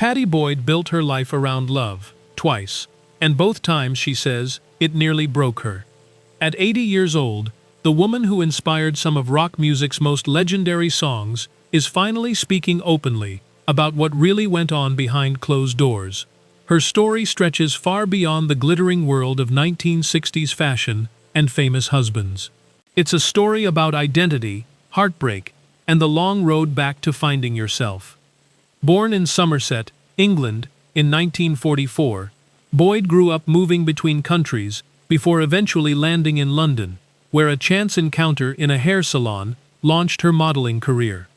Pattie Boyd built her life around love, twice, and both times, she says, it nearly broke her. At 80 years old, the woman who inspired some of rock music's most legendary songs is finally speaking openly about what really went on behind closed doors. Her story stretches far beyond the glittering world of 1960s fashion and famous husbands. It's a story about identity, heartbreak, and the long road back to finding yourself. Born in Somerset, England, in 1944, Boyd grew up moving between countries before eventually landing in London, where a chance encounter in a hair salon launched her modeling career.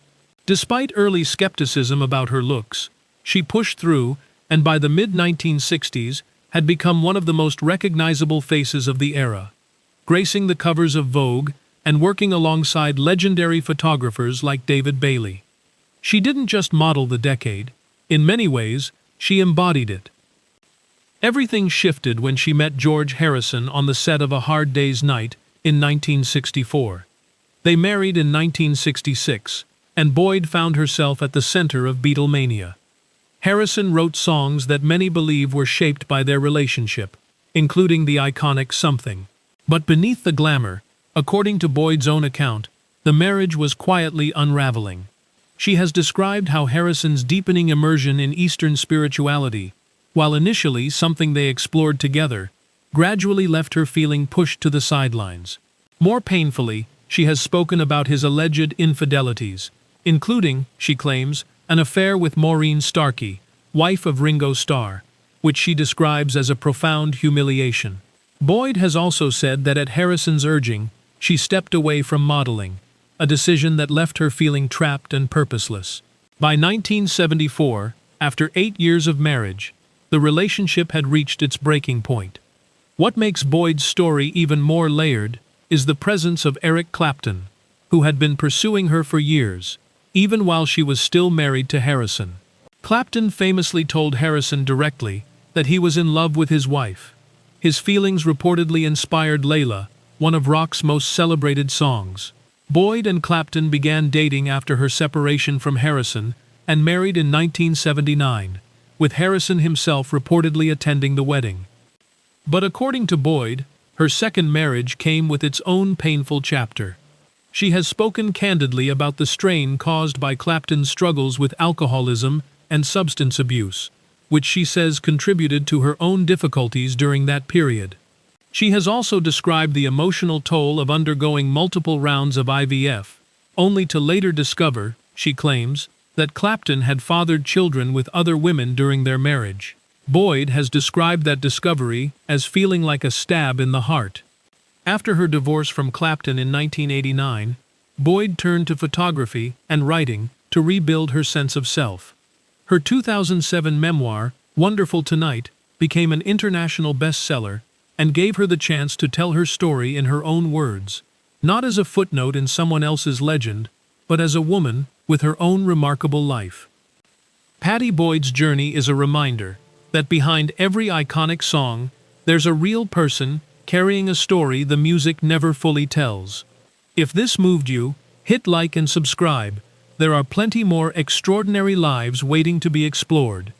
Despite early skepticism about her looks, she pushed through and by the mid-1960s had become one of the most recognizable faces of the era, gracing the covers of Vogue and working alongside legendary photographers like David Bailey. She didn't just model the decade. In many ways, she embodied it. Everything shifted when she met George Harrison on the set of A Hard Day's Night in 1964. They married in 1966, and Boyd found herself at the center of Beatlemania. Harrison wrote songs that many believe were shaped by their relationship, including the iconic Something. But beneath the glamour, according to Boyd's own account, the marriage was quietly unraveling. She has described how Harrison's deepening immersion in Eastern spirituality, while initially something they explored together, gradually left her feeling pushed to the sidelines. More painfully, she has spoken about his alleged infidelities, including, she claims, an affair with Maureen Starkey, wife of Ringo Starr, which she describes as a profound humiliation. Boyd has also said that at Harrison's urging, she stepped away from modeling, a decision that left her feeling trapped and purposeless. By 1974, after 8 years of marriage, the relationship had reached its breaking point. What makes Boyd's story even more layered is the presence of Eric Clapton, who had been pursuing her for years, even while she was still married to Harrison. Clapton famously told Harrison directly that he was in love with his wife. His feelings reportedly inspired Layla, one of rock's most celebrated songs. Boyd and Clapton began dating after her separation from Harrison and married in 1979, with Harrison himself reportedly attending the wedding. But according to Boyd, her second marriage came with its own painful chapter. She has spoken candidly about the strain caused by Clapton's struggles with alcoholism and substance abuse, which she says contributed to her own difficulties during that period. She has also described the emotional toll of undergoing multiple rounds of IVF, only to later discover, she claims, that Clapton had fathered children with other women during their marriage. Boyd has described that discovery as feeling like a stab in the heart. After her divorce from Clapton in 1989, Boyd turned to photography and writing to rebuild her sense of self. Her 2007 memoir, Wonderful Tonight, became an international bestseller and gave her the chance to tell her story in her own words, not as a footnote in someone else's legend, but as a woman with her own remarkable life. Pattie Boyd's journey is a reminder that behind every iconic song, there's a real person carrying a story the music never fully tells. If this moved you, hit like and subscribe. There are plenty more extraordinary lives waiting to be explored.